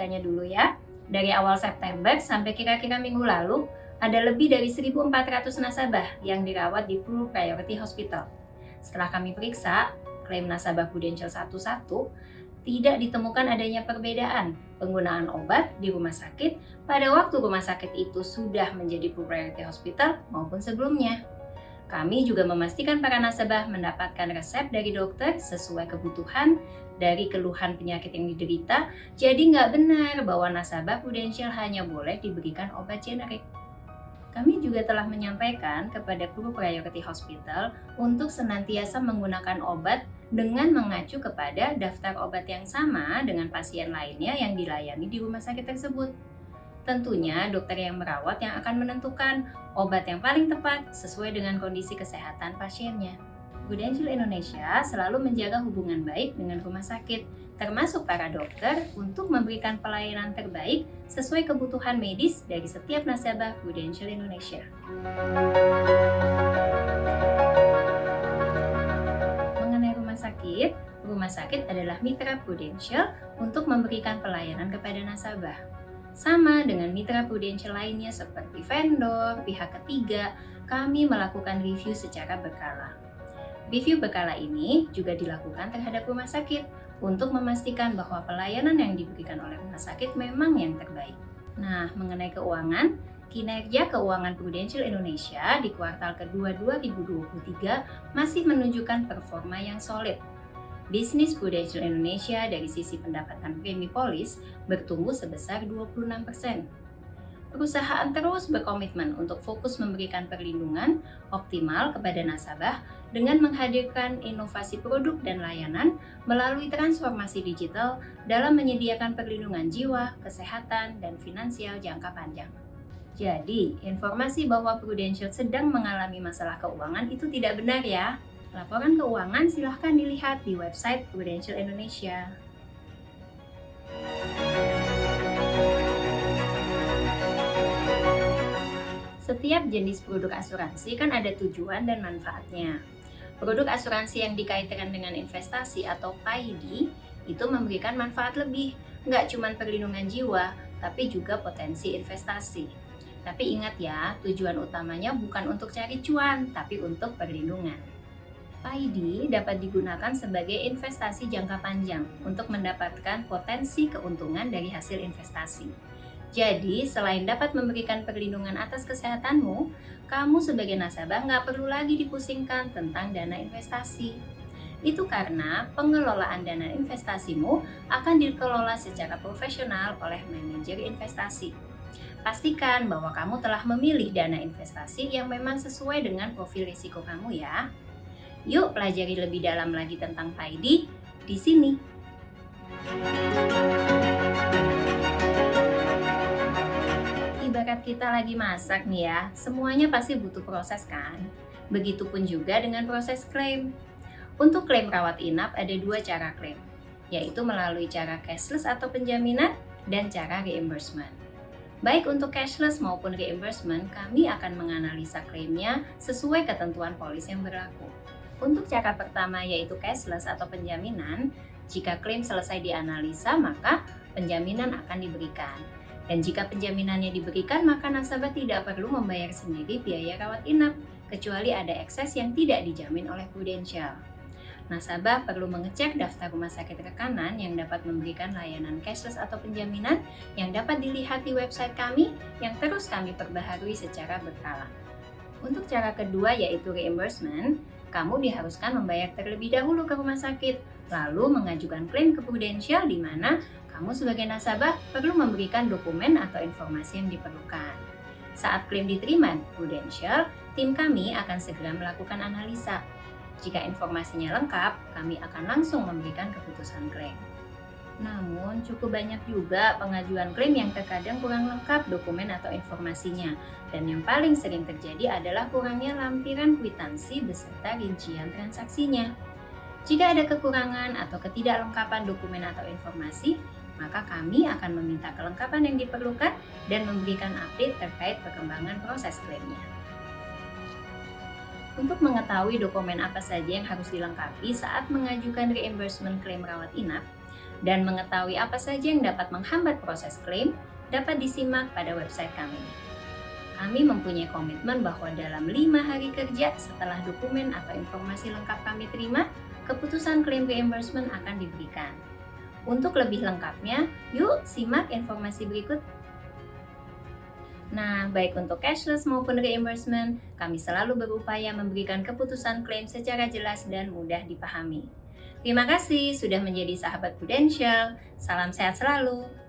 datanya dulu ya. Dari awal September sampai kira-kira minggu lalu, ada lebih dari 1.400 nasabah yang dirawat di Pru Priority Hospital. Setelah kami periksa, klaim nasabah Prudential 11 tidak ditemukan adanya perbedaan penggunaan obat di rumah sakit pada waktu rumah sakit itu sudah menjadi Pru Priority Hospital maupun sebelumnya. Kami juga memastikan para nasabah mendapatkan resep dari dokter sesuai kebutuhan dari keluhan penyakit yang diderita, jadi nggak benar bahwa nasabah Prudential hanya boleh diberikan obat generik. Kami juga telah menyampaikan kepada Pru Priority Hospital untuk senantiasa menggunakan obat dengan mengacu kepada daftar obat yang sama dengan pasien lainnya yang dilayani di rumah sakit tersebut. Tentunya dokter yang merawat yang akan menentukan obat yang paling tepat sesuai dengan kondisi kesehatan pasiennya. Prudential Indonesia selalu menjaga hubungan baik dengan rumah sakit, termasuk para dokter, untuk memberikan pelayanan terbaik sesuai kebutuhan medis dari setiap nasabah Prudential Indonesia. Mengenai rumah sakit adalah mitra Prudential untuk memberikan pelayanan kepada nasabah. Sama dengan mitra Prudential lainnya seperti vendor, pihak ketiga, kami melakukan review secara berkala. Review berkala ini juga dilakukan terhadap rumah sakit untuk memastikan bahwa pelayanan yang diberikan oleh rumah sakit memang yang terbaik. Nah, mengenai keuangan, kinerja keuangan Prudential Indonesia di kuartal kedua 2023 masih menunjukkan performa yang solid. Bisnis Prudential Indonesia dari sisi pendapatan premi polis bertumbuh sebesar 26%. Perusahaan terus berkomitmen untuk fokus memberikan perlindungan optimal kepada nasabah dengan menghadirkan inovasi produk dan layanan melalui transformasi digital dalam menyediakan perlindungan jiwa, kesehatan, dan finansial jangka panjang. Jadi, informasi bahwa Prudential sedang mengalami masalah keuangan itu tidak benar ya. Laporan keuangan silahkan dilihat di website Prudential Indonesia. Setiap jenis produk asuransi kan ada tujuan dan manfaatnya. Produk asuransi yang dikaitkan dengan investasi atau PAID itu memberikan manfaat lebih, nggak cuma perlindungan jiwa, tapi juga potensi investasi. Tapi ingat ya, tujuan utamanya bukan untuk cari cuan, tapi untuk perlindungan. PAID dapat digunakan sebagai investasi jangka panjang untuk mendapatkan potensi keuntungan dari hasil investasi. Jadi, selain dapat memberikan perlindungan atas kesehatanmu, kamu sebagai nasabah nggak perlu lagi dipusingkan tentang dana investasi. Itu karena pengelolaan dana investasimu akan dikelola secara profesional oleh manajer investasi. Pastikan bahwa kamu telah memilih dana investasi yang memang sesuai dengan profil risiko kamu ya. Yuk pelajari lebih dalam lagi tentang PAID di sini. Ibarat kita lagi masak nih ya, semuanya pasti butuh proses kan? Begitupun juga dengan proses klaim. Untuk klaim rawat inap ada dua cara klaim, yaitu melalui cara cashless atau penjaminan dan cara reimbursement. Baik untuk cashless maupun reimbursement, kami akan menganalisa klaimnya sesuai ketentuan polis yang berlaku. Untuk cara pertama yaitu cashless atau penjaminan, jika klaim selesai dianalisa maka penjaminan akan diberikan. Dan jika penjaminannya diberikan maka nasabah tidak perlu membayar sendiri biaya rawat inap, kecuali ada ekses yang tidak dijamin oleh Prudential. Nasabah perlu mengecek daftar rumah sakit rekanan yang dapat memberikan layanan cashless atau penjaminan yang dapat dilihat di website kami yang terus kami perbaharui secara berkala. Untuk cara kedua yaitu reimbursement, kamu diharuskan membayar terlebih dahulu ke rumah sakit, lalu mengajukan klaim ke Prudential di mana kamu sebagai nasabah perlu memberikan dokumen atau informasi yang diperlukan. Saat klaim diterima Prudential, tim kami akan segera melakukan analisa. Jika informasinya lengkap, kami akan langsung memberikan keputusan klaim. Namun, cukup banyak juga pengajuan klaim yang terkadang kurang lengkap dokumen atau informasinya. Dan yang paling sering terjadi adalah kurangnya lampiran kwitansi beserta rincian transaksinya. Jika ada kekurangan atau ketidaklengkapan dokumen atau informasi, maka kami akan meminta kelengkapan yang diperlukan dan memberikan update terkait perkembangan proses klaimnya. Untuk mengetahui dokumen apa saja yang harus dilengkapi saat mengajukan reimbursement klaim rawat inap, Dan mengetahui apa saja yang dapat menghambat proses klaim dapat disimak pada website kami. Kami mempunyai komitmen bahwa dalam 5 hari kerja setelah dokumen atau informasi lengkap kami terima, keputusan klaim reimbursement akan diberikan. Untuk lebih lengkapnya, yuk simak informasi berikut. Nah, baik untuk cashless maupun reimbursement, kami selalu berupaya memberikan keputusan klaim secara jelas dan mudah dipahami. Terima kasih sudah menjadi sahabat Prudential. Salam sehat selalu.